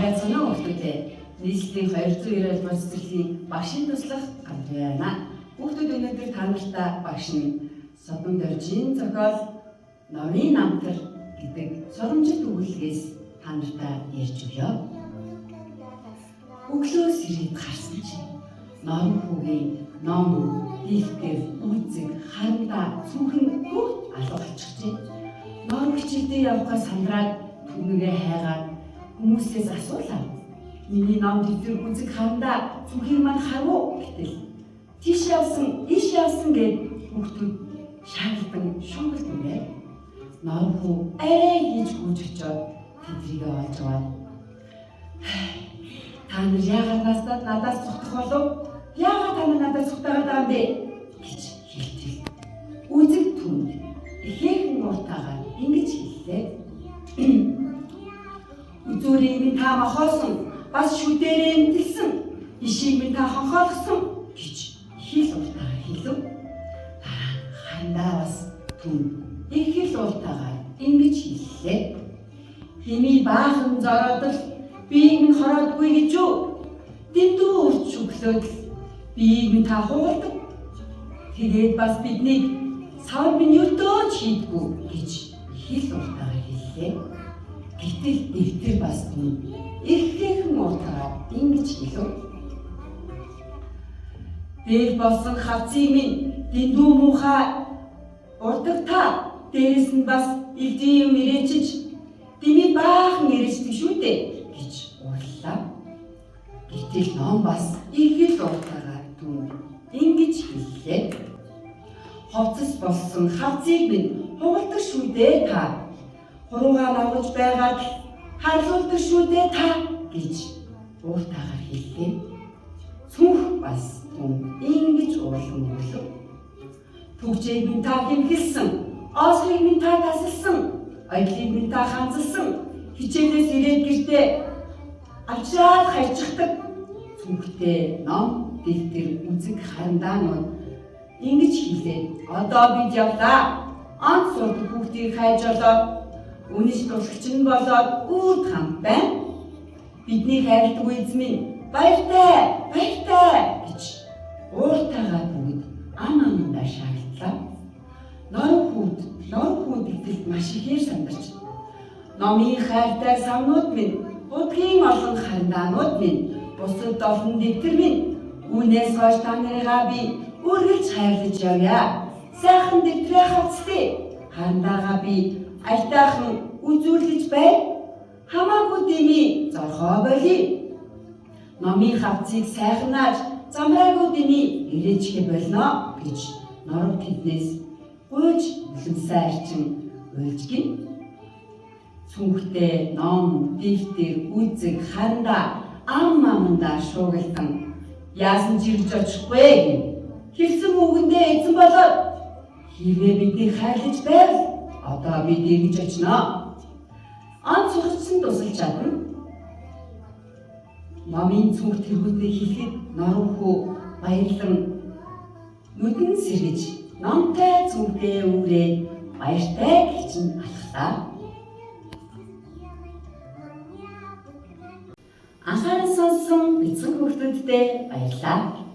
Сайн сонин хүүхдүүдээ нийслэлийн 292 дугаар цэцэрлэгийн багшийн туслах гамтрын байна. Хүүхдүүд өнөөдөр та нартай багш нь Содон Доржийн зохиол Новын намтар гэдэг сургамжит өгүүлбэрээс та нартай ярьж өгье. Өглөөс ирээд гарсан чинь ном хүүгийн ном, дэлгэр, үзэг, хандаа, цүнхэн бүх алга болчихжээ. Ном хичээлдээ явахаас сандраад түнэгээ хайгаад хүмүүсээс асуулаа. Миний ном, дэлгэр, үзэг, хандаа, цүнхийг маань харав гэтэл тийш явсан, ийш явсан гэд хүүхдүүд шаардлагын шунгал дүнээ. Ном хүү арай хийж гүйж очоод тэдрийгээ олж аваад та нар яагаад надаас зүгтэх болов? Яагаад та нар надаас зүгтээгээд байгаа юм бэ? гэж хэлдэг. Үзэг түнд ихээхэн уртаагаар ингэж хэллээ. Үзүүрийг минь та махоосон, бас шүдээрээ эмтэлсэн, ишийг минь та хонхоолгосон гэж хэл уртаагаар хэлв. Дараа нь хандаа бас түнд их хэл уртаагаар ингэж хэллээ. Хэмээ баахан зороодол биеийг минь хороодгүй гэж юу? Дэндүү урч өглөөд биеийг минь та хугалдаг. Тэгээд бас биднийг савар минь өртөөж хийдгүү гэж хэл уртаагаар хэллээ. Гэтэл дэвтэр бас ихээхэн уртаагаар ингэж хэлв. Дээр болсон хавцыг минь дэндүү муухай урдаг та. Дээрээс нь бас элдийн юм ирээчиж дими баахан ирээчдэг шүү дээ гэж уурлаа. Гэтэл ном бас их л уртаагаар түн ингэж хэллээ. Хувцас болсон хавцыг минь хугалдаг шүү дээ та. Хуруугаа ногож байгаад харлуулдаг шүү дээ та гэж уртаагаар хэллээ. Цүнх бас түн ингэж уурлан өглөө. Түгжээг минь та хэмгэлсэн, осрыг минь та тасалсан, ойдлыг минь та ханцалсан, хичээлээс ирээд гэртээ авчраад хайчихдаг. Цүнхтэй ном, дэлгэр, үзэг, хандаанууд ингэж хэлээд одоо бид явлаа. Анх сурдаг хүүхдийг хайж олоод үнэш тусагч нь болоод үүд хамт байна. Бидний хайрладаг эзэмийн баяртай, баяртай гэж ууртаагаа бүгд ам амандаа шагалдлаа. Норон хүүд гэдэгт маш ихээр сандарч. Номын хайртай самнууд минь, будгийн олон хандаанууд минь, бусад олон дэвтэр минь, үүнээс хойш та нарыгаа би үргэлж хайрлаж явъя. Сайхан дэвтрээ хавцдээ, хандаагаа би айтайхан үзүүлж бай. Хамаагүй дими зорхоо болий. Номын хавцыг сайхнаар замраагүй дими ирээчхэ болно гэж норог тэднээс гуйж үлэмсээ арчин уйлж гин. Цүнхтэй ном, дэвтэр, үзэг, хандаа ам амандаа шуугилдан яасан жирж очихгүй гин. Хэлсэн үгэндээ эзэн болоод хэрвээ биднийг хайрлаж байвал одоо бид эргэж очно. Анх сургацсан тусалж чадна. Номын цүнх тэргүүдээ хэлэхэд норон хүү баярлан нүдэн сэргэж номтой цүнхээ үүрээ баяртай гэж нь алхлаа. Анхаарал сонсон эцэг хүүхдүүдтэй баярлалаа.